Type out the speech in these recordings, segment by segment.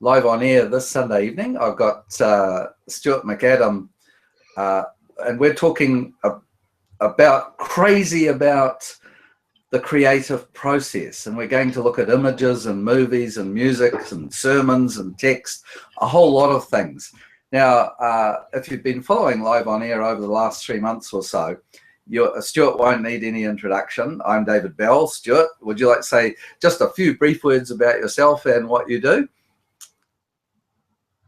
live on air this Sunday evening. I've got Stuart Macadam, and we're talking about the creative process, and we're going to look at images and movies and music and sermons and text, a whole lot of things. Now, if you've been following live on air over the last 3 months or so, Stuart won't need any introduction. I'm David Bell. Stuart, would you like to say just a few brief words about yourself and what you do?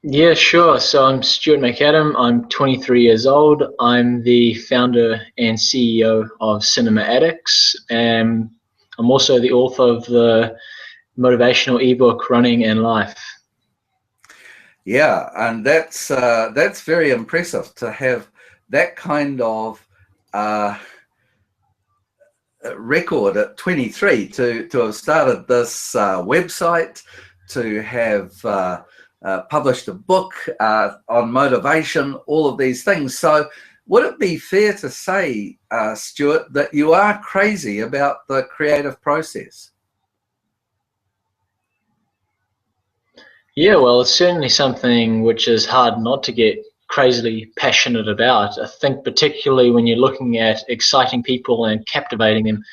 Yeah, sure. So I'm Stuart Macadam. I'm 23 years old. I'm the founder and CEO of Cinema Addicts. And I'm also the author of the motivational ebook Running and Life. Yeah, and that's very impressive to have that kind of record at 23 to have started this website, to have published a book on motivation, all of these things. So would it be fair to say, Stuart, that you are crazy about the creative process? Yeah, well, it's certainly something which is hard not to get crazily passionate about. I think particularly when you're looking at exciting people and captivating them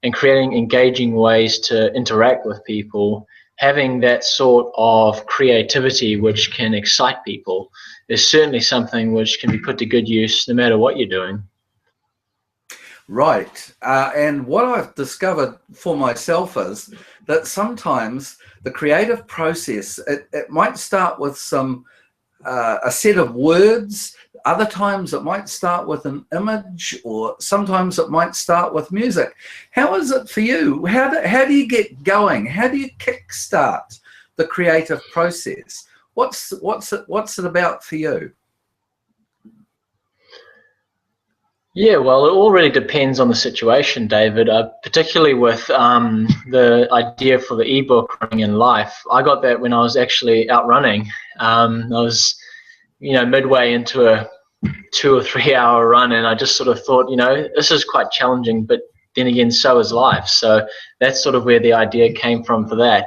and creating engaging ways to interact with people, having that sort of creativity which can excite people is certainly something which can be put to good use no matter what you're doing. Right. And what I've discovered for myself is that sometimes the creative process, it might start with a set of words. Other times it might start with an image, or sometimes it might start with music. How is it for you? How do you get going? How do you kickstart the creative process? What's it about for you? Yeah, well, it all really depends on the situation, David. Particularly with the idea for the ebook Running in Life, I got that when I was actually out running. I was, midway into a 2 or 3 hour run, and I just sort of thought, this is quite challenging, but then again, so is life. So that's sort of where the idea came from for that.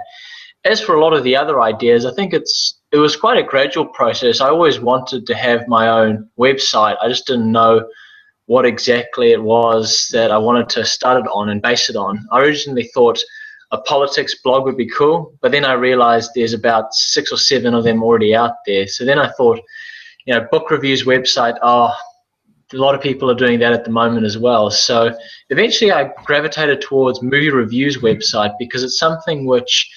As for a lot of the other ideas, I think it was quite a gradual process. I always wanted to have my own website. I just didn't know what exactly it was that I wanted to start it on and base it on. I originally thought a politics blog would be cool, but then I realized there's about 6 or 7 of them already out there. So then I thought, book reviews website, a lot of people are doing that at the moment as well. So eventually I gravitated towards movie reviews website because it's something which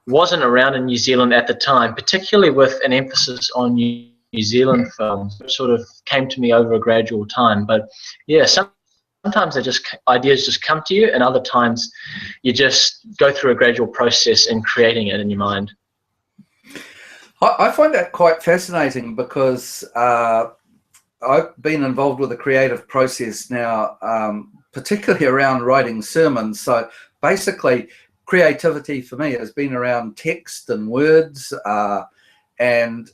wasn't around in New Zealand at the time, particularly with an emphasis on New Zealand films, which sort of came to me over a gradual time. But yeah, sometimes ideas just come to you, and other times you just go through a gradual process in creating it in your mind. I find that quite fascinating because I've been involved with the creative process now, particularly around writing sermons. So basically, creativity for me has been around text and words, and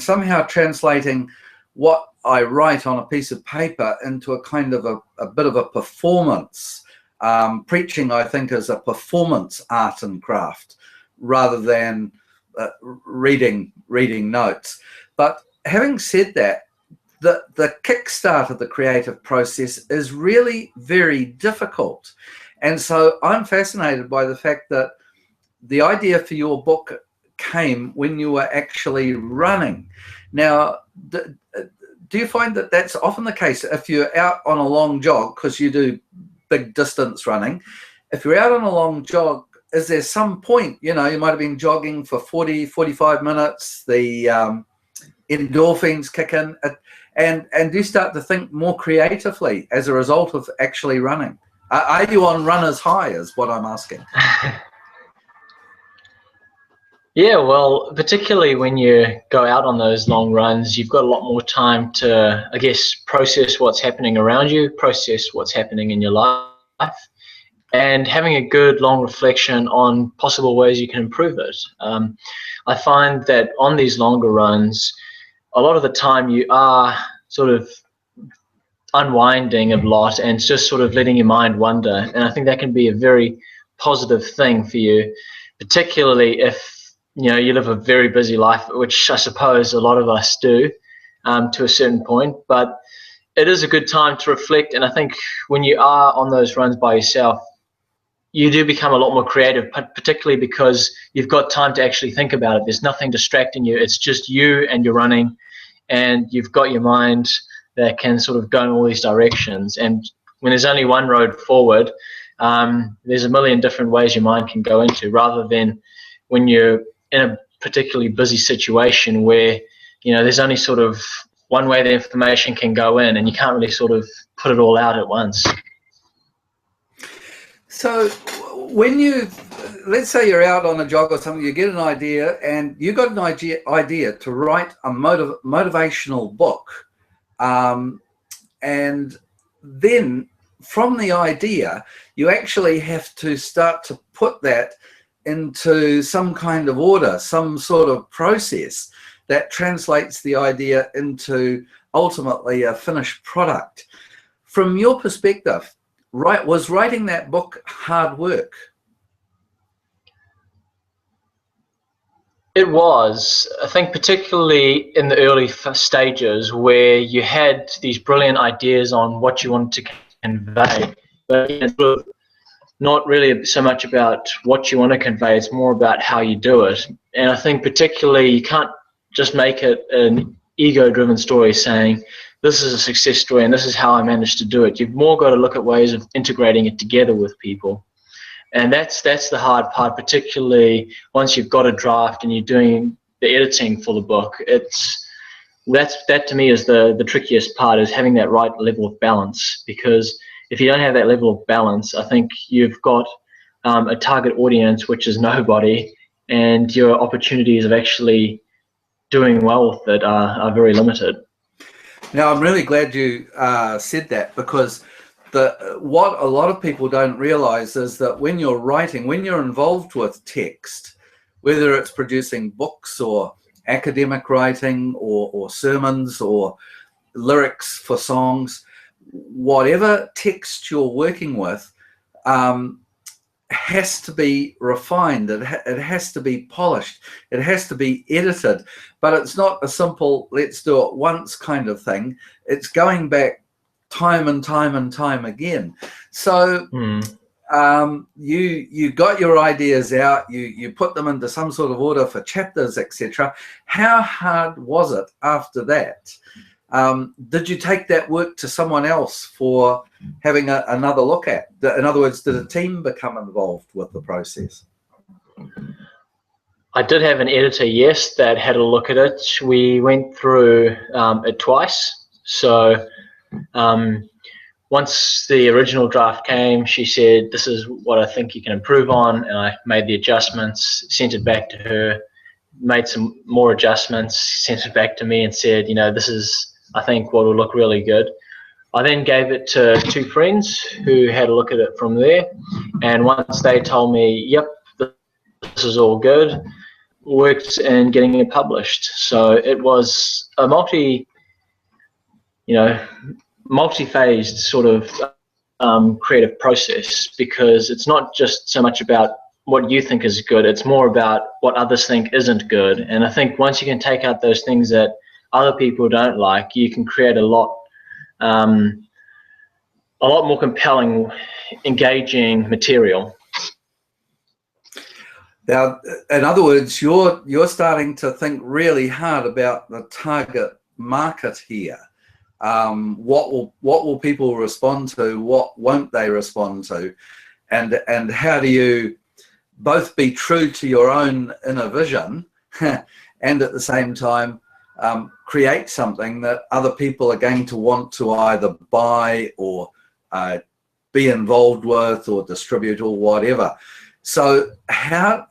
somehow translating what I write on a piece of paper into a kind of a bit of a performance. Preaching, I think, is a performance art and craft rather than reading notes. But having said that, the kickstart of the creative process is really very difficult. And so I'm fascinated by the fact that the idea for your book came when you were actually running. Now, do you find that that's often the case if you're out on a long jog, because you do big distance running? If you're out on a long jog, is there some point, you might have been jogging for 40, 45 minutes, the endorphins kick in, and do you start to think more creatively as a result of actually running? Are you on runner's high is what I'm asking. Yeah, well, particularly when you go out on those long runs, you've got a lot more time to, I guess, process what's happening around you, process what's happening in your life, and having a good long reflection on possible ways you can improve it. I find that on these longer runs, a lot of the time you are sort of unwinding a lot and just sort of letting your mind wander. And I think that can be a very positive thing for you, particularly if you live a very busy life, which I suppose a lot of us do to a certain point, but it is a good time to reflect. And I think when you are on those runs by yourself, you do become a lot more creative, particularly because you've got time to actually think about it. There's nothing distracting you. It's just you and you're running, and you've got your mind that can sort of go in all these directions. And when there's only one road forward, there's a million different ways your mind can go into, rather than when you're in a particularly busy situation where, there's only sort of one way the information can go in, and you can't really sort of put it all out at once. So when let's say you're out on a jog or something, you get an idea, and you got an idea to write a motivational book. And then from the idea, you actually have to start to put that into some kind of order, some sort of process that translates the idea into ultimately a finished product. From your perspective, was writing that book hard work? It was. I think particularly in the early stages where you had these brilliant ideas on what you wanted to convey, but it's not really so much about what you want to convey, it's more about how you do it. And I think particularly you can't just make it an ego-driven story saying, this is a success story and this is how I managed to do it. You've more got to look at ways of integrating it together with people. And that's the hard part, particularly once you've got a draft and you're doing the editing for the book. That to me is the trickiest part, is having that right level of balance. Because if you don't have that level of balance, I think you've got a target audience which is nobody, and your opportunities of actually doing well with it are very limited. Now, I'm really glad you said that, because what a lot of people don't realize is that when you're writing, when you're involved with text, whether it's producing books or academic writing or sermons or lyrics for songs, whatever text you're working with has to be refined. It has to be polished. It has to be edited. But it's not a simple let's do it once kind of thing. It's going back time and time and time again. So you got your ideas out, you put them into some sort of order for chapters, etc. How hard was it after that? Did you take that work to someone else for having another look at? In other words, did a team become involved with the process? I did have an editor, yes, that had a look at it. We went through it twice. So once the original draft came, she said, this is what I think you can improve on, and I made the adjustments, sent it back to her, made some more adjustments, sent it back to me and said, this is, I think, what will look really good. I then gave it to two friends who had a look at it from there, and once they told me, yep, this is all good, worked in getting it published. So it was a multi-phased sort of creative process, because it's not just so much about what you think is good, it's more about what others think isn't good. And I think once you can take out those things that other people don't like, you can create a lot more compelling, engaging material. Now, in other words, you're starting to think really hard about the target market here. What will people respond to? What won't they respond to? And how do you both be true to your own inner vision and at the same time create something that other people are going to want to either buy or be involved with or distribute or whatever. So how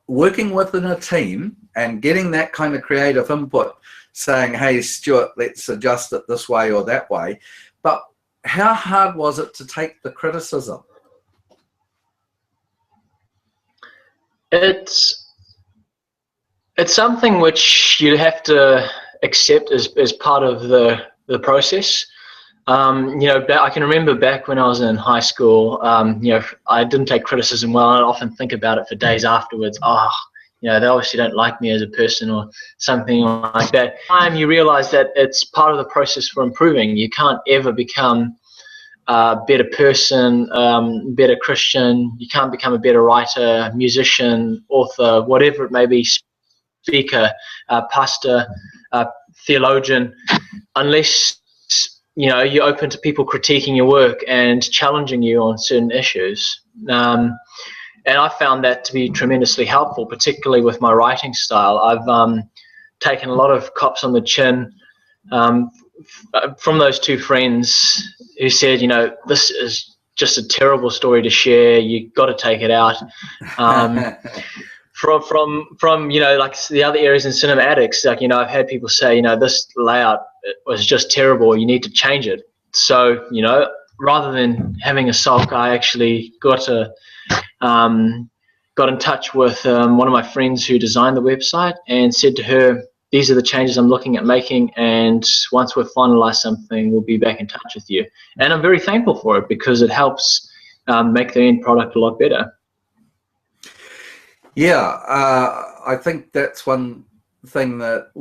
working within a team and getting that kind of creative input, saying, hey, Stuart, let's adjust it this way or that way. But how hard was it to take the criticism? It's something which you have to accept as part of the process. I can remember back when I was in high school, I didn't take criticism well, and I'd often think about it for days afterwards. you know, they obviously don't like me as a person or something like that. And you realize that it's part of the process for improving. You can't ever become a better person, better Christian. You can't become a better writer, musician, author, whatever it may be, speaker, pastor, theologian, unless, you know, you're open to people critiquing your work and challenging you on certain issues. And I found that to be tremendously helpful, particularly with my writing style. I've taken a lot of cops on the chin from those two friends who said, you know, this is just a terrible story to share. You got to take it out. From you know, like the other areas in cinema, addicts, like, you know, I've had people say, you know, this layout was just terrible. You need to change it. So, you know, rather than having a sulk, I actually got in touch with one of my friends who designed the website and said to her, these are the changes I'm looking at making, and once we've finalized something, we'll be back in touch with you. And I'm very thankful for it, because it helps make the end product a lot better. Yeah, I think that's one thing that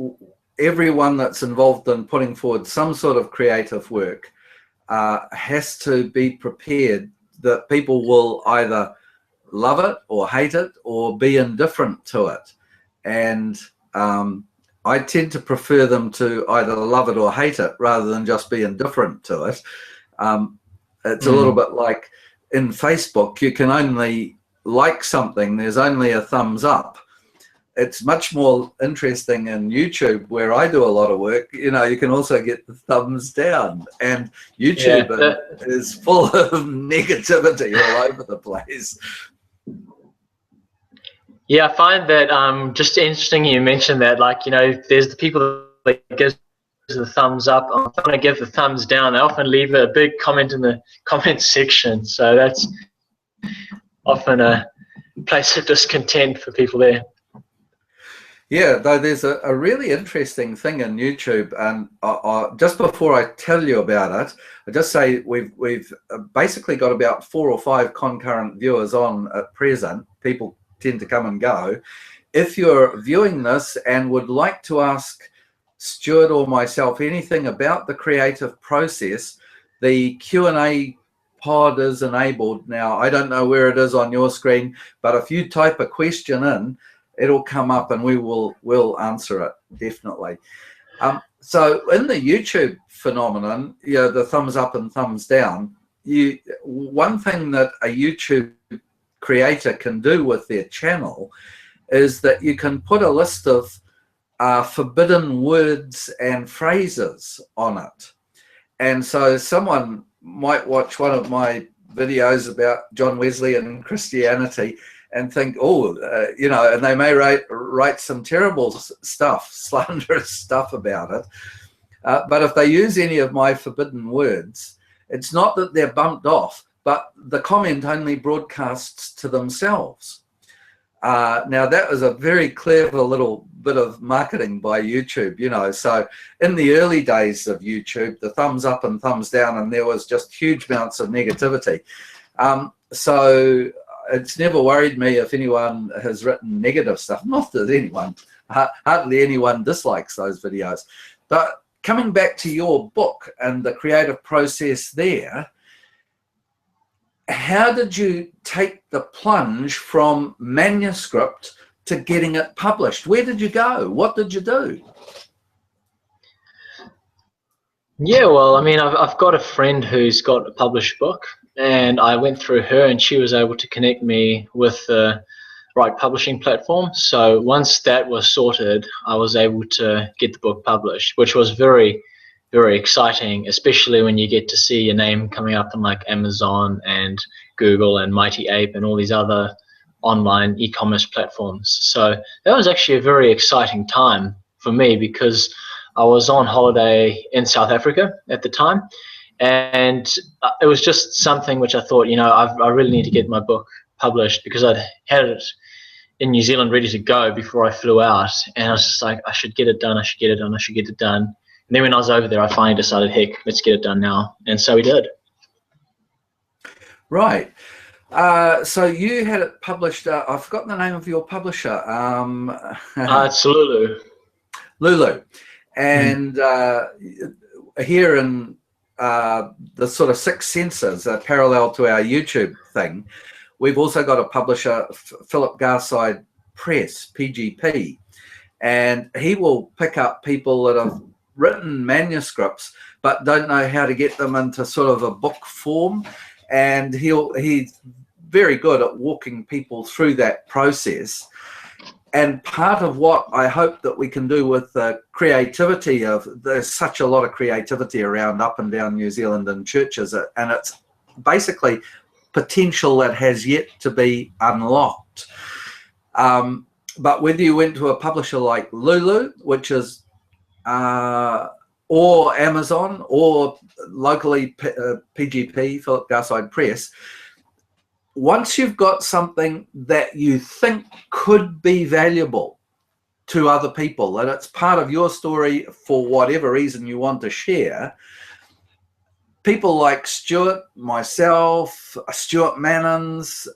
everyone that's involved in putting forward some sort of creative work has to be prepared that people will either love it or hate it or be indifferent to it. And I tend to prefer them to either love it or hate it rather than just be indifferent to it. It's a little bit like in Facebook, you can only like something, there's only a thumbs up. It's much more interesting in YouTube, where I do a lot of work. You know, you can also get the thumbs down, and YouTube is full of negativity all over the place. Yeah, I find that just interesting you mentioned that, like, you know, there's the people that gives the thumbs up. I'm going to give the thumbs down. They often leave a big comment in the comment section. So that's often a place of discontent for people there. Yeah, though there's a really interesting thing in YouTube, and just before I tell you about it, I just say we've basically got about 4 or 5 concurrent viewers on at present. People tend to come and go. If you're viewing this and would like to ask Stuart or myself anything about the creative process, the Q&A pod is enabled now. I don't know where it is on your screen, but if you type a question in, it'll come up and we'll answer it, definitely. So in the YouTube phenomenon, you know, the thumbs up and thumbs down, one thing that a YouTube creator can do with their channel is that you can put a list of forbidden words and phrases on it. And so someone might watch one of my videos about John Wesley and Christianity and think, oh, you know, and they may write some terrible stuff, slanderous stuff about it. But if they use any of my forbidden words, it's not that they're bumped off, but the comment only broadcasts to themselves. Now, that was a very clever little bit of marketing by YouTube, you know. So in the early days of YouTube, the thumbs up and thumbs down, and there was just huge amounts of negativity. So it's never worried me if anyone has written negative stuff. Not that anyone, hardly anyone dislikes those videos. But coming back to your book and the creative process there, how did you take the plunge from manuscript to getting it published? Where did you go? What did you do? Yeah, well, I mean, I've got a friend who's got a published book, and I went through her, and she was able to connect me with the right publishing platform. So once that was sorted, I was able to get the book published, which was very, very exciting, especially when you get to see your name coming up on like Amazon and Google and Mighty Ape and all these other online e-commerce platforms. So that was actually a very exciting time for me, because I was on holiday in South Africa at the time, and it was just something which I thought, you know, I really need to get my book published, because I'd had it in New Zealand ready to go before I flew out, and I was just like, I should get it done, I should get it done, I should get it done. And then when I was over there, I finally decided, heck, let's get it done now. And so we did. Right. So you had it published, I've forgotten the name of your publisher. It's Lulu. Lulu. And here in the sort of six senses, parallel to our YouTube thing, we've also got a publisher, Philip Garside Press, PGP, and he will pick up people that have written manuscripts but don't know how to get them into sort of a book form, and he's very good at walking people through that process. And part of what I hope that we can do with the creativity there's such a lot of creativity around up and down New Zealand in churches, and it's basically potential that has yet to be unlocked. But whether you went to a publisher like Lulu, which is, or Amazon, or locally PGP, Philip Garside Press, once you've got something that you think could be valuable to other people, and it's part of your story for whatever reason you want to share, people like Stuart, myself, Stuart Manins,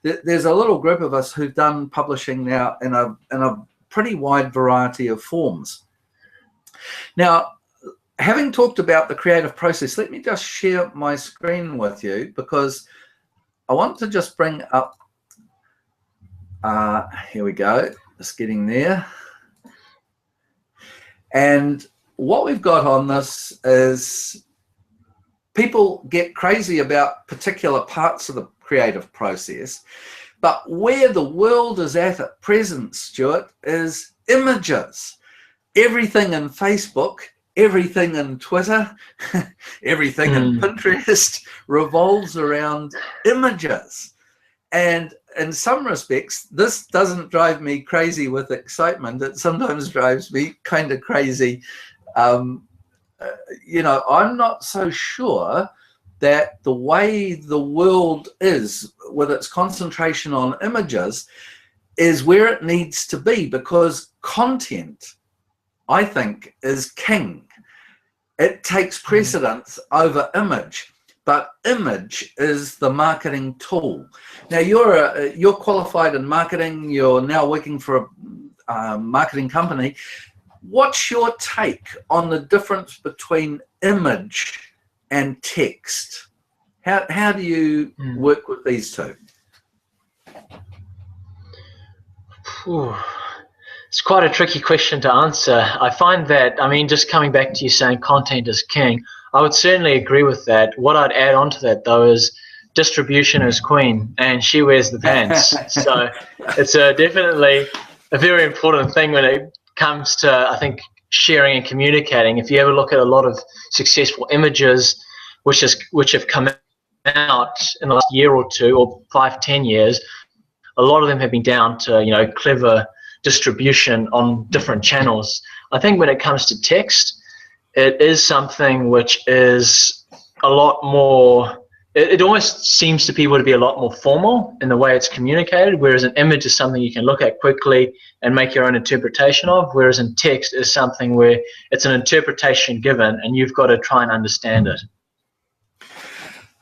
there's a little group of us who've done publishing now in a pretty wide variety of forms. Now, having talked about the creative process, let me just share my screen with you, because I want to just bring up, here we go, just getting there. And what we've got on this is people get crazy about particular parts of the creative process, but where the world is at present, Stuart, is images. Everything in Facebook, everything in Twitter, everything in Pinterest revolves around images. And in some respects, this doesn't drive me crazy with excitement. It sometimes drives me kind of crazy. You know, I'm not so sure that the way the world is, with its concentration on images, is where it needs to be, because content, I think, is king. It takes precedence over image, but image is the marketing tool. Now, you're qualified in marketing. You're now working for a marketing company. What's your take on the difference between image and text? How do you work with these two? It's quite a tricky question to answer. I find that, I mean, just coming back to you saying content is king, I would certainly agree with that. What I'd add on to that, though, is distribution is queen, and she wears the pants. So it's definitely a very important thing when it comes to, I think, sharing and communicating. If you ever look at a lot of successful images which have come out in the last year or two, or 5-10 years, a lot of them have been down to, you know, clever distribution on different channels. I think when it comes to text, it is something which is a lot more, it almost seems to people to be a lot more formal in the way it's communicated, whereas an image is something you can look at quickly and make your own interpretation of, whereas in text is something where it's an interpretation given and you've got to try and understand it.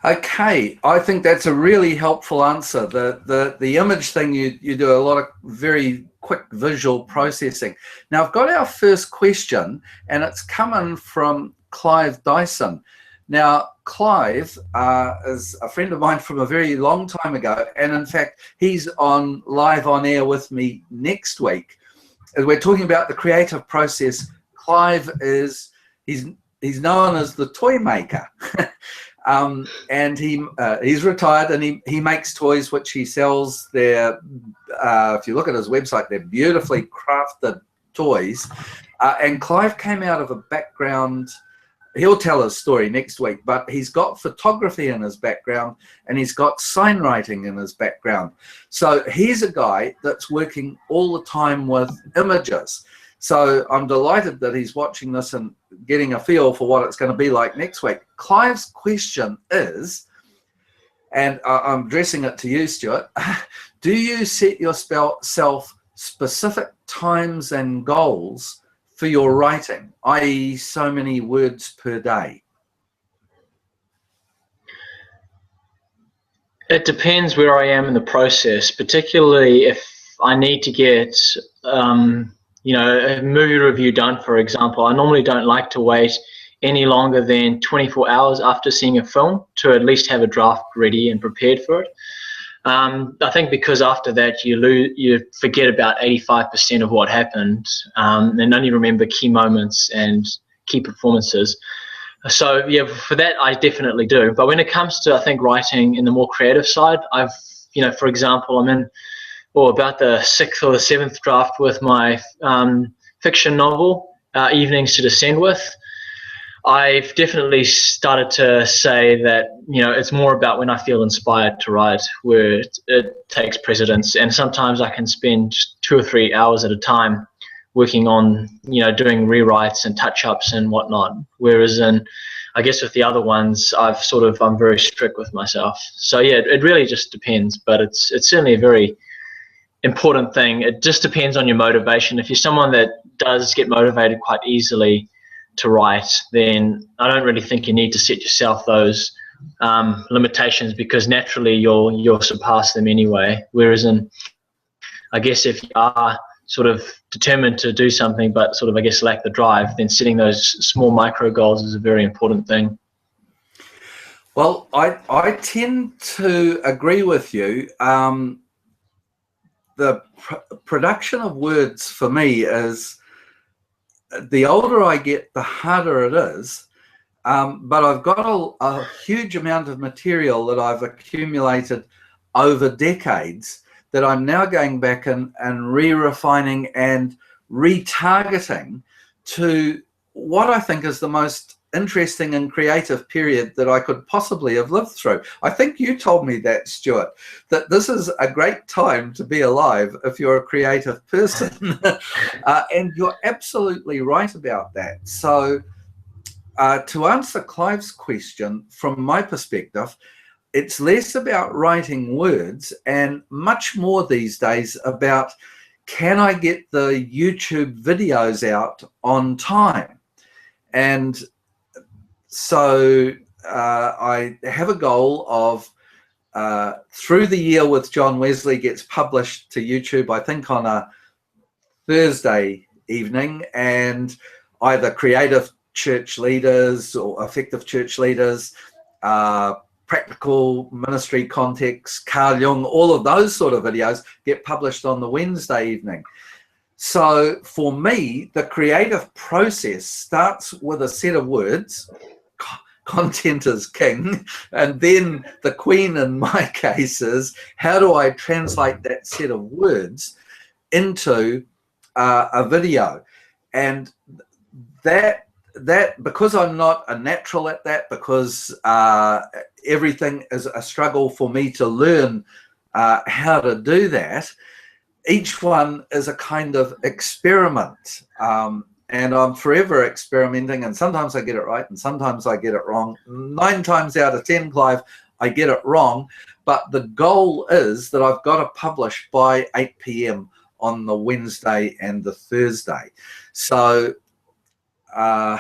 Okay, I think that's a really helpful answer. The image thing, you do a lot of very quick visual processing. Now, I've got our first question, and it's coming from Clive Dyson. Now, Clive is a friend of mine from a very long time ago, and in fact, he's live on air with me next week. As we're talking about the creative process, Clive he's known as the toy maker. And he's retired, and he makes toys which he sells. They're, if you look at his website, they're beautifully crafted toys. And Clive came out of a background, he'll tell his story next week, but he's got photography in his background, and he's got signwriting in his background. So he's a guy that's working all the time with images. So I'm delighted that he's watching this and getting a feel for what it's going to be like next week. Clive's question is, and I'm addressing it to you, Stuart, do you set yourself specific times and goals for your writing, i.e. so many words per day? It depends where I am in the process, particularly if I need to get, a movie review done, for example. I normally don't like to wait any longer than 24 hours after seeing a film to at least have a draft ready and prepared for it. I think because after that you forget about 85% of what happened, and only remember key moments and key performances. So yeah, for that I definitely do. But when it comes to, I think, writing in the more creative side, I've, for example, I'm in about the 6th or the 7th draft with my fiction novel, Evenings to Descend With. I've definitely started to say that, it's more about when I feel inspired to write, where it takes precedence. And sometimes I can spend 2 or 3 hours at a time working on, doing rewrites and touch-ups and whatnot. Whereas I guess with the other ones, I'm very strict with myself. So yeah, it really just depends, but it's certainly a very important thing. It just depends on your motivation. If you're someone that does get motivated quite easily to write, then I don't really think you need to set yourself those limitations, because naturally you'll surpass them anyway. Whereas I guess if you are sort of determined to do something but sort of, I guess, lack the drive, then setting those small micro goals is a very important thing. Well, I tend to agree with you. The production of words for me is, the older I get, the harder it is. But I've got a huge amount of material that I've accumulated over decades that I'm now going back and re-refining and retargeting to what I think is the most interesting and creative period that I could possibly have lived through. I think you told me that, Stuart, that this is a great time to be alive if you're a creative person. And you're absolutely right about that. So to answer Clive's question, from my perspective, it's less about writing words and much more these days about, can I get the YouTube videos out on time? And so I have a goal of, Through the Year with John Wesley gets published to YouTube, I think, on a Thursday evening, and either creative church leaders or effective church leaders, practical ministry context, Carl Jung, all of those sort of videos get published on the Wednesday evening. So for me, the creative process starts with a set of words. Content is king. And then the queen in my case is, how do I translate that set of words into a video? And that because I'm not a natural at that, because everything is a struggle for me to learn how to do that, each one is a kind of experiment. And I'm forever experimenting, and sometimes I get it right and sometimes I get it wrong. 9 times out of 10, Clive, I get it wrong. But the goal is that I've got to publish by 8 p.m. on the Wednesday and the Thursday. So I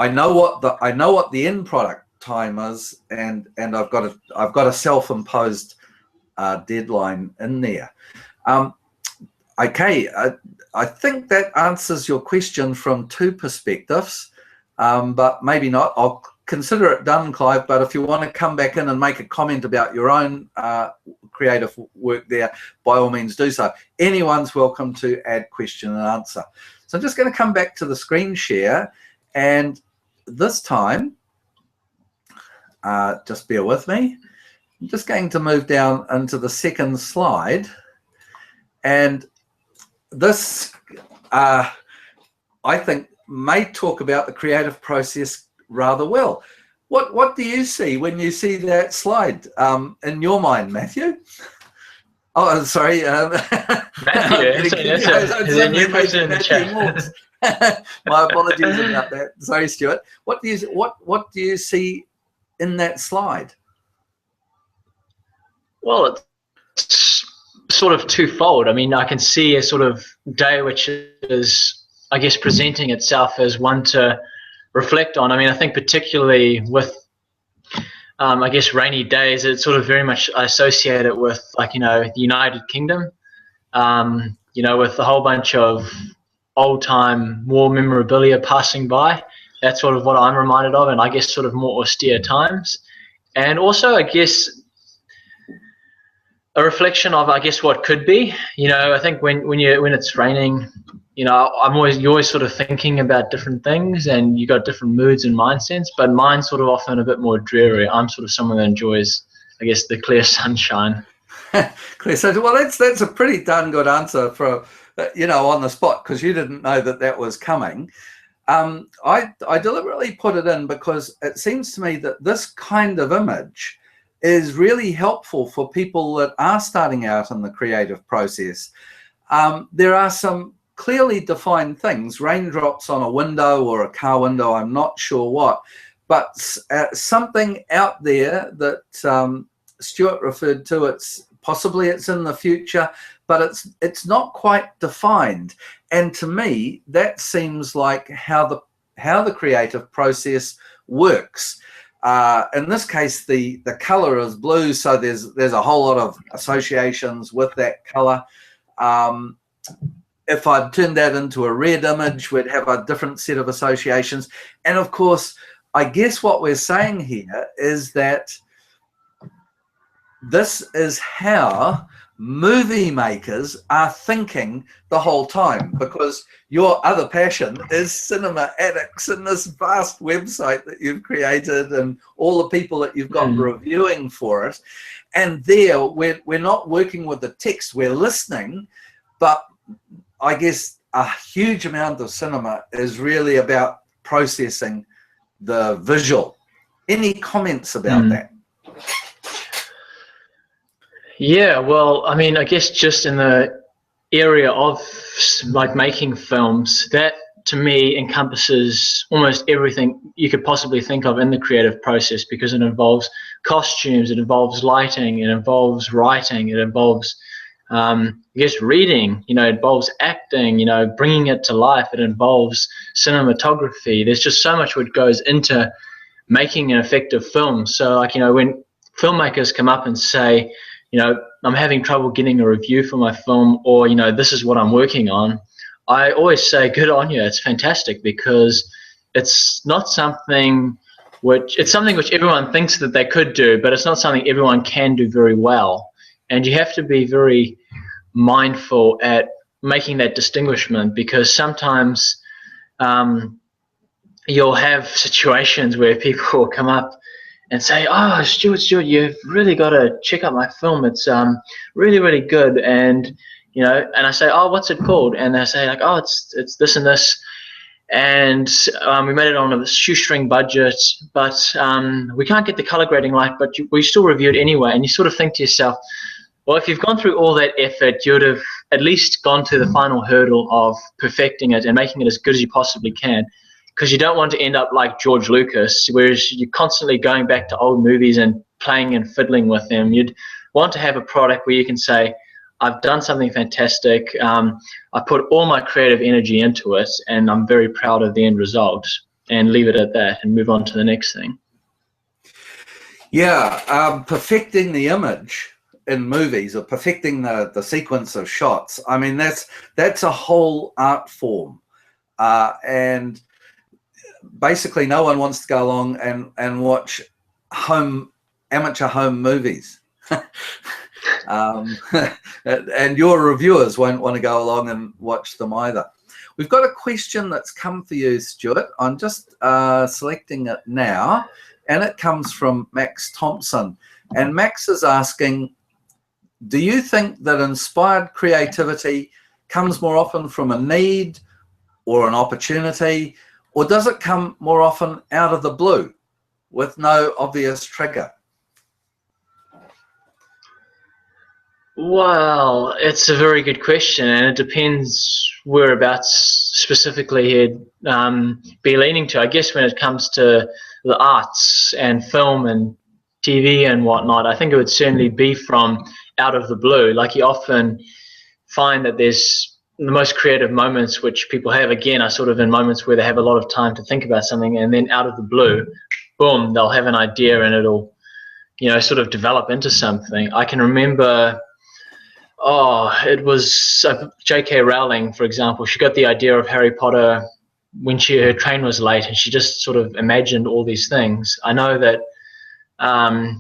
know what the end product time is, and I've got a self-imposed deadline in there. Okay, I think that answers your question from 2 perspectives, but maybe not. I'll consider it done, Clive, but if you want to come back in and make a comment about your own creative work there, by all means do so. Anyone's welcome to add question and answer. So I'm just going to come back to the screen share, and this time, just bear with me, I'm just going to move down into the second slide, and this, I think, may talk about the creative process rather well. What do you see when you see that slide in your mind, Matthew? Oh, sorry. Matthew, there's a new person in the chat. My apologies about that. Sorry, Stuart. What do you see in that slide? Well, it's sort of twofold. I mean, I can see a sort of day which is, I guess, presenting itself as one to reflect on. I mean, I think particularly with I guess, rainy days, it's sort of very much associated with, like, the United Kingdom, with a whole bunch of old-time war memorabilia passing by. That's sort of what I'm reminded of, and I guess sort of more austere times. And also, I guess, a reflection of, I guess, what could be. I think when it's raining, you're always sort of thinking about different things, and you got different moods and mindsets. But mine's sort of often a bit more dreary. I'm sort of someone that enjoys, I guess, the clear sunshine. Clear. So, well, that's a pretty darn good answer for on the spot, because you didn't know that was coming. I deliberately put it in because it seems to me that this kind of image is really helpful for people that are starting out in the creative process. There are some clearly defined things, raindrops on a window or a car window, I'm not sure what, but something out there that Stuart referred to, it's in the future, but it's not quite defined. And to me, that seems like how the creative process works. In this case, the color is blue, so there's a whole lot of associations with that color. If I'd turned that into a red image, we'd have a different set of associations. And of course, I guess what we're saying here is that this is how movie makers are thinking the whole time, because your other passion is Cinema Addicts and this vast website that you've created and all the people that you've got reviewing for it. And there, we're not working with the text, we're listening, but I guess a huge amount of cinema is really about processing the visual. Any comments about that? Yeah, well, I mean, I guess just in the area of like making films, that to me encompasses almost everything you could possibly think of in the creative process, because it involves costumes, it involves lighting, it involves writing, it involves I guess reading, it involves acting, bringing it to life, it involves cinematography. There's just so much what goes into making an effective film. So like, when filmmakers come up and say, I'm having trouble getting a review for my film, or, this is what I'm working on, I always say, good on you, it's fantastic, because it's not something it's something which everyone thinks that they could do, but it's not something everyone can do very well. And you have to be very mindful at making that distinguishment, because sometimes you'll have situations where people will come up and say, oh, Stuart, you've really got to check out my film. It's really, really good. And, and I say, oh, what's it called? And they say, like, oh, it's this and this. And we made it on a shoestring budget, but we can't get the color grading right, but we still review it anyway. And you sort of think to yourself, well, if you've gone through all that effort, you would have at least gone to the final hurdle of perfecting it and making it as good as you possibly can, because you don't want to end up like George Lucas, whereas you're constantly going back to old movies and playing and fiddling with them. You'd want to have a product where you can say, I've done something fantastic, I put all my creative energy into it, and I'm very proud of the end result, and leave it at that and move on to the next thing. Yeah, perfecting the image in movies, or perfecting the sequence of shots, I mean, that's a whole art form, and basically no one wants to go along and watch amateur home movies. And your reviewers won't want to go along and watch them either. We've got a question that's come for you, Stuart. I'm just selecting it now, and it comes from Max Thompson. And Max is asking, do you think that inspired creativity comes more often from a need or an opportunity, or does it come more often out of the blue with no obvious trigger? Well, it's a very good question, and it depends whereabouts specifically he'd be leaning to. I guess when it comes to the arts and film and TV and whatnot, I think it would certainly be from out of the blue. Like, you often find that there's the most creative moments which people have, again, are sort of in moments where they have a lot of time to think about something, and then out of the blue, boom, they'll have an idea, and it'll sort of develop into something. I can remember, it was J.K. Rowling, for example. She got the idea of Harry Potter when her train was late, and she just sort of imagined all these things. I know that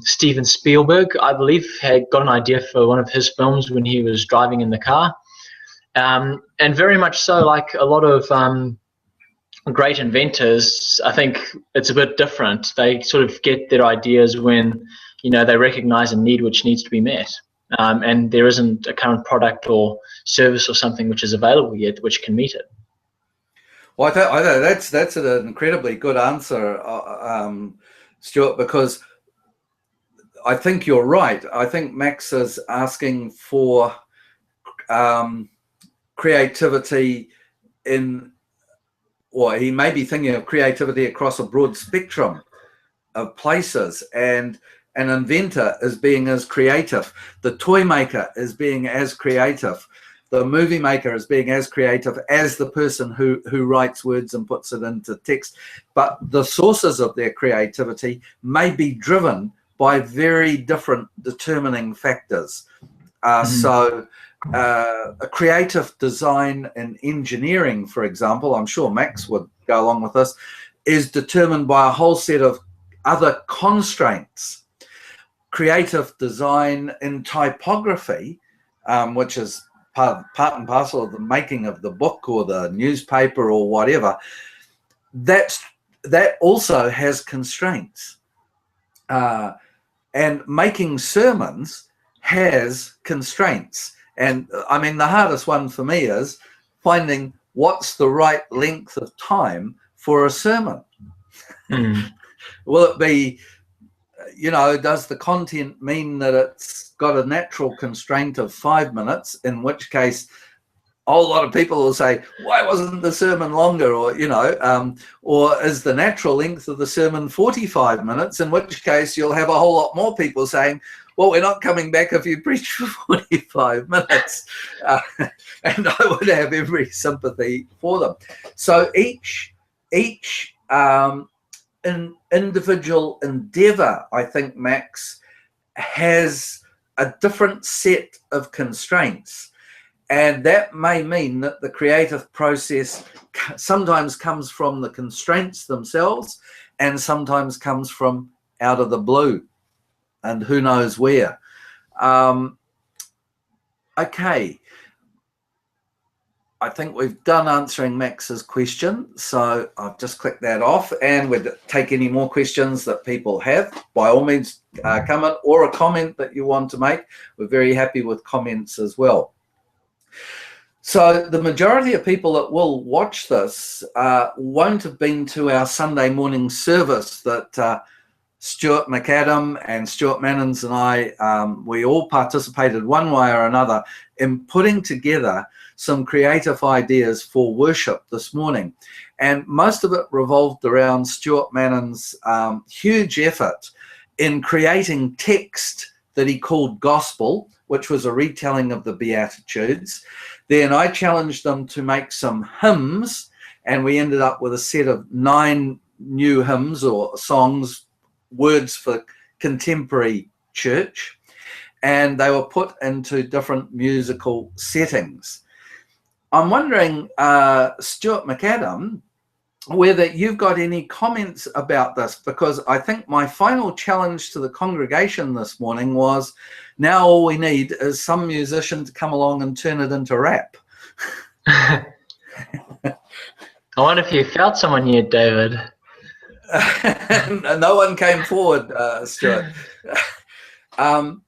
Steven Spielberg, I believe, had got an idea for one of his films when he was driving in the car. And very much so, like a lot of great inventors, I think it's a bit different. They sort of get their ideas when, they recognize a need which needs to be met. And there isn't a current product or service or something which is available yet which can meet it. Well, I think that's an incredibly good answer, Stuart, because I think you're right. I think Max is asking for creativity or he may be thinking of creativity across a broad spectrum of places, and an inventor is being as creative. The toy maker is being as creative. The movie maker is being as creative as the person who writes words and puts it into text. But the sources of their creativity may be driven by very different determining factors. So a creative design in engineering, for example, I'm sure Max would go along with this, is determined by a whole set of other constraints. Creative design in typography, which is part and parcel of the making of the book or the newspaper or whatever, that also has constraints. And making sermons has constraints. And I mean, the hardest one for me is finding what's the right length of time for a sermon. Will it be, does the content mean that it's got a natural constraint of 5 minutes, in which case a whole lot of people will say, why wasn't the sermon longer? Or, or is the natural length of the sermon 45 minutes, in which case you'll have a whole lot more people saying, well, we're not coming back if you preach for 45 minutes. And I would have every sympathy for them. So each individual endeavor, I think, Max, has a different set of constraints. And that may mean that the creative process sometimes comes from the constraints themselves and sometimes comes from out of the blue and who knows where. Okay. I think we've done answering Max's question, so I've just clicked that off, and we'll take any more questions that people have. By all means, come in, or a comment that you want to make. We're very happy with comments as well. So the majority of people that will watch this won't have been to our Sunday morning service that Stuart Macadam and Stuart Manins and I, we all participated one way or another in putting together some creative ideas for worship this morning. And most of it revolved around Stuart Manins' huge effort in creating text that he called gospel, which was a retelling of the Beatitudes. Then I challenged them to make some hymns, and we ended up with a set of 9 new hymns or songs, words for contemporary church, and they were put into different musical settings. I'm wondering, Stuart Macadam, whether you've got any comments about this, because I think my final challenge to the congregation this morning was, now all we need is some musician to come along and turn it into rap. I wonder if you felt someone yet, David. No one came forward, Stuart. I'd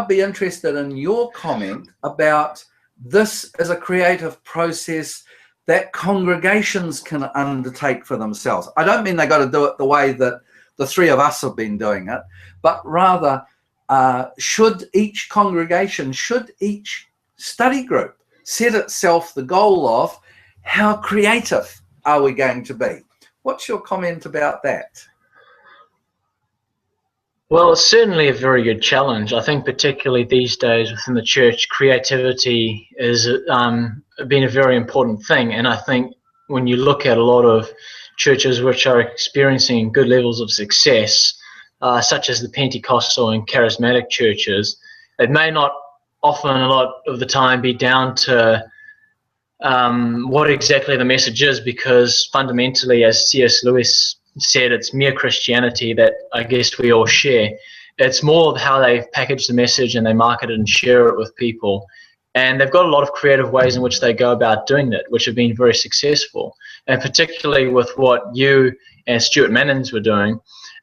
be interested in your comment about this as a creative process that congregations can undertake for themselves. I don't mean they got to do it the way that the three of us have been doing it, but rather should each congregation, should each study group set itself the goal of how creative are we going to be? What's your comment about that? Well, it's certainly a very good challenge. I think particularly these days within the church, creativity has been a very important thing. And I think when you look at a lot of churches which are experiencing good levels of success, such as the Pentecostal and charismatic churches, it may not often a lot of the time be down to what exactly the message is, because fundamentally, as C.S. Lewis said, it's mere Christianity that I guess we all share. It's more of how they package the message and they market it and share it with people. And they've got a lot of creative ways in which they go about doing it, which have been very successful. And particularly with what you and Stuart Manins were doing,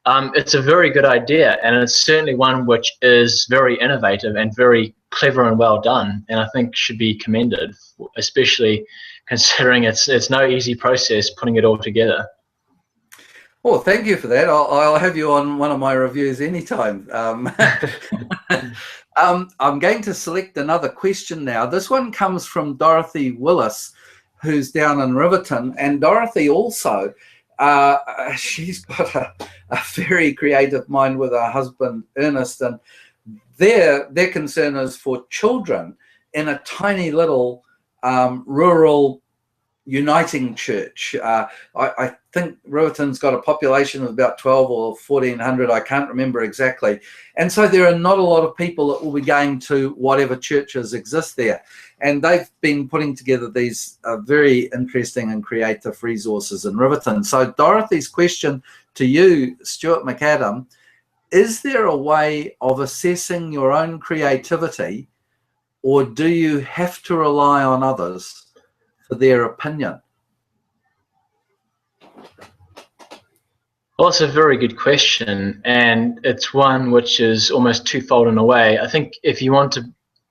it's a very good idea, and it's certainly one which is very innovative and very clever and well done, and I think should be commended, especially considering it's no easy process putting it all together. Well, thank you for that. I'll have you on one of my reviews anytime. I'm going to select another question now. This one comes from Dorothy Willis, who's down in Riverton. And Dorothy also, she's got a very creative mind with her husband, Ernest. And their concern is for children in a tiny little rural uniting church. I think Riverton's got a population of about 12 or 1400, I can't remember exactly. And so there are not a lot of people that will be going to whatever churches exist there. And they've been putting together these very interesting and creative resources in Riverton. So Dorothy's question to you, Stuart Macadam, is there a way of assessing your own creativity, or do you have to rely on others for their opinion? Well, it's a very good question, and it's one which is almost twofold in a way. I think if you want to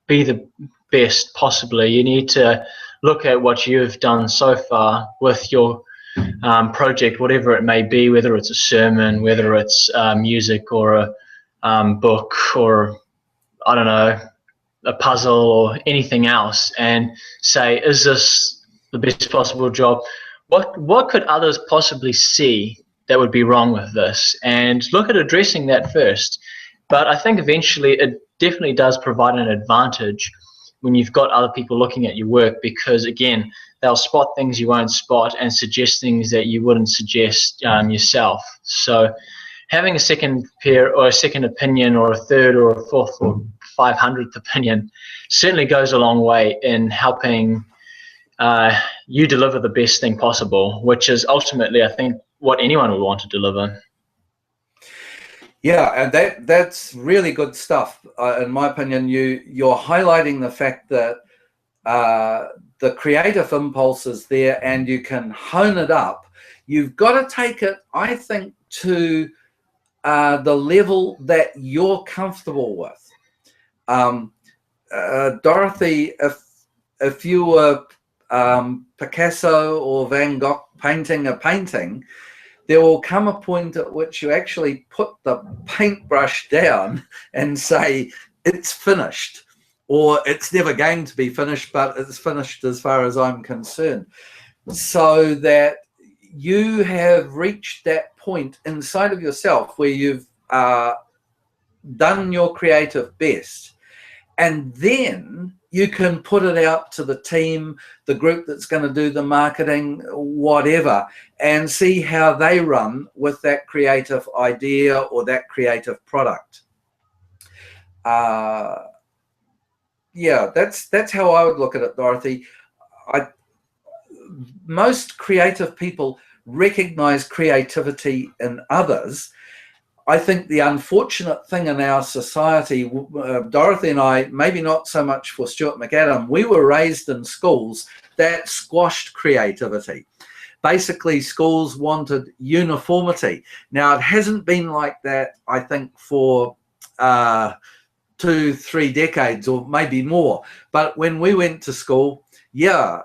be the best possibly, you need to look at what you've done so far with your project, whatever it may be, whether it's a sermon, whether it's music or a book, or I don't know, a puzzle or anything else, and say, is this the best possible job? What could others possibly see that would be wrong with this? And look at addressing that first. But I think eventually it definitely does provide an advantage when you've got other people looking at your work, because again, they'll spot things you won't spot and suggest things that you wouldn't suggest yourself. So having a second pair or a second opinion or a third or a fourth or 500th opinion certainly goes a long way in helping you deliver the best thing possible, which is ultimately, I think, what anyone would want to deliver. Yeah, and that's really good stuff. In my opinion, you're highlighting the fact that the creative impulse is there and you can hone it up. You've got to take it, I think, to the level that you're comfortable with. Dorothy, if you were Picasso or Van Gogh painting a painting, there will come a point at which you actually put the paintbrush down and say, it's finished, or it's never going to be finished, but it's finished as far as I'm concerned. So that you have reached that point inside of yourself where you've done your creative best, and then you can put it out to the team, the group that's going to do the marketing, whatever, and see how they run with that creative idea or that creative product. Yeah, that's how I would look at it, Dorothy. Most creative people recognize creativity in others. I think the unfortunate thing in our society, Dorothy and I, maybe not so much for Stuart Macadam, we were raised in schools that squashed creativity. Basically, schools wanted uniformity. Now, it hasn't been like that, I think, for 2-3 decades or maybe more. But when we went to school, yeah,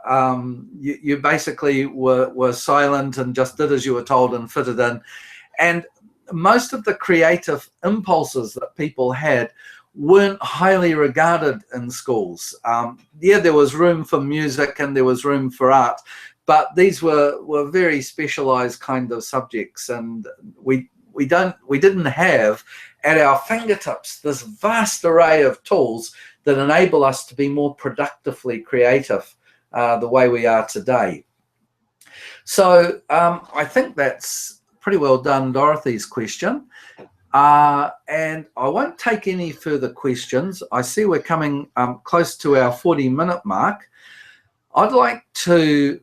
you basically were silent and just did as you were told and fitted in. And most of the creative impulses that people had weren't highly regarded in schools. Yeah, there was room for music and there was room for art, but these were very specialized kind of subjects, and we didn't have at our fingertips this vast array of tools that enable us to be more productively creative the way we are today. So I think that's pretty well done Dorothy's question. And I won't take any further questions. I see we're coming close to our 40-minute mark. I'd like to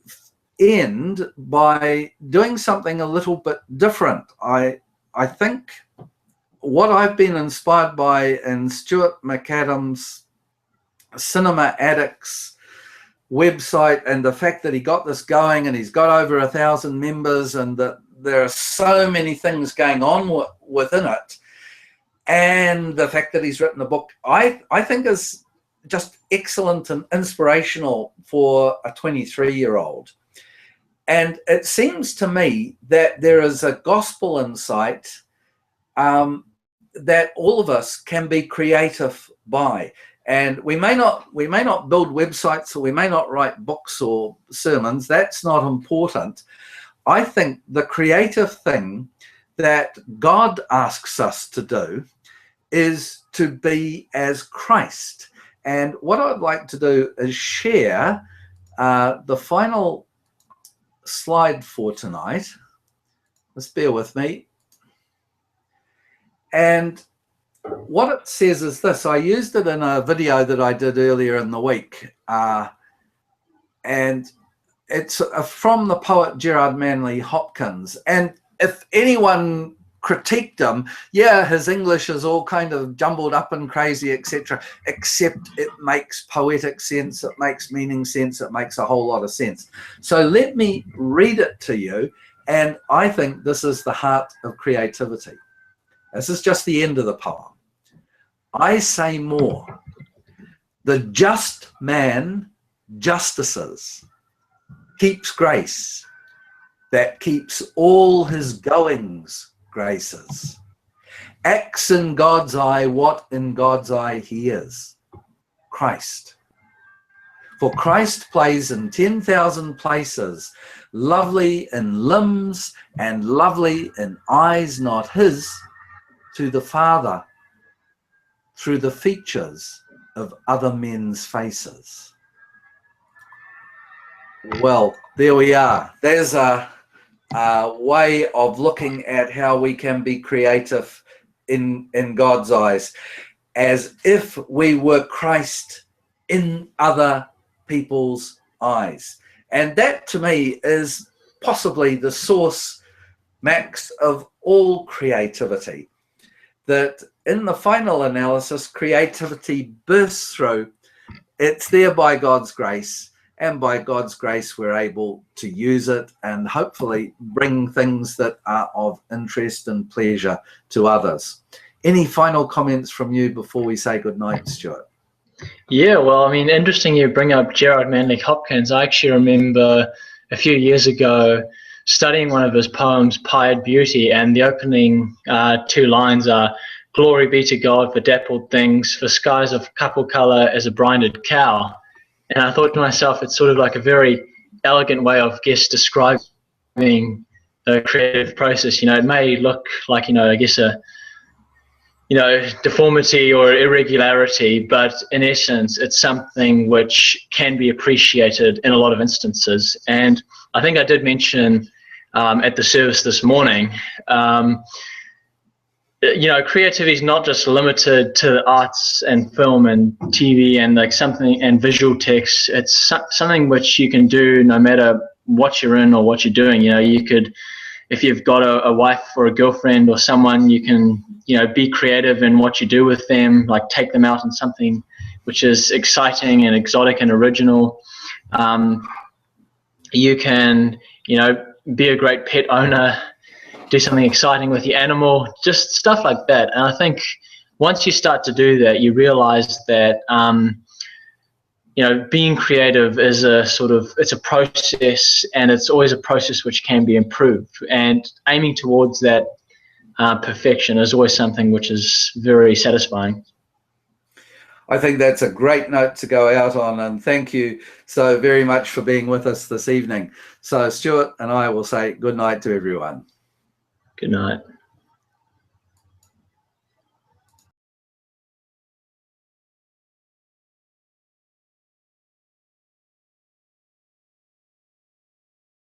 end by doing something a little bit different. I think what I've been inspired by in Stuart Macadam's Cinema Addicts website, and the fact that he got this going and he's got over 1,000 members, and that there are so many things going on within it, and the fact that he's written a book, I think is just excellent and inspirational for a 23-year-old. And it seems to me that there is a gospel insight that all of us can be creative by. And we may not build websites, or we may not write books or sermons. That's not important. I think the creative thing that God asks us to do is to be as Christ. And what I'd like to do is share the final slide for tonight. Just bear with me. And what it says is this. I used it in a video that I did earlier in the week. And it's from the poet Gerard Manley Hopkins. And if anyone critiqued him, yeah, his English is all kind of jumbled up and crazy, etc., except it makes poetic sense, it makes meaning sense, it makes a whole lot of sense. So let me read it to you, and I think this is the heart of creativity. This is just the end of the poem. I say more. The just man justices, keeps grace, that keeps all his goings graces, acts in God's eye what in God's eye he is, Christ. For Christ plays in 10,000 places, lovely in limbs and lovely in eyes not his, to the Father through the features of other men's faces. Well, there we are. There's a way of looking at how we can be creative in God's eyes, as if we were Christ in other people's eyes. And that to me is possibly the source, Max, of all creativity. That in the final analysis, creativity bursts through. It's there by God's grace. And by God's grace, we're able to use it and hopefully bring things that are of interest and pleasure to others. Any final comments from you before we say goodnight, Stuart? Yeah, well, I mean, interesting you bring up Gerard Manley Hopkins. I actually remember a few years ago studying one of his poems, Pied Beauty, and the opening two lines are, "Glory be to God for dappled things, for skies of couple colour as a brinded cow." And I thought to myself, it's sort of like a very elegant way of, describing the creative process. You know, it may look like, I guess a, deformity or irregularity, but in essence, it's something which can be appreciated in a lot of instances. And I think I did mention at the service this morning, creativity is not just limited to arts and film and TV and like something and visual text. It's something which you can do no matter what you're in or what you're doing. You could, if you've got a wife or a girlfriend or someone, you can, be creative in what you do with them, like take them out in something which is exciting and exotic and original. You can, be a great pet owner, do something exciting with your animal, just stuff like that. And I think once you start to do that, you realize that, being creative is it's a process, and it's always a process which can be improved. And aiming towards that perfection is always something which is very satisfying. I think that's a great note to go out on, and thank you so very much for being with us this evening. So Stuart and I will say good night to everyone. Good night.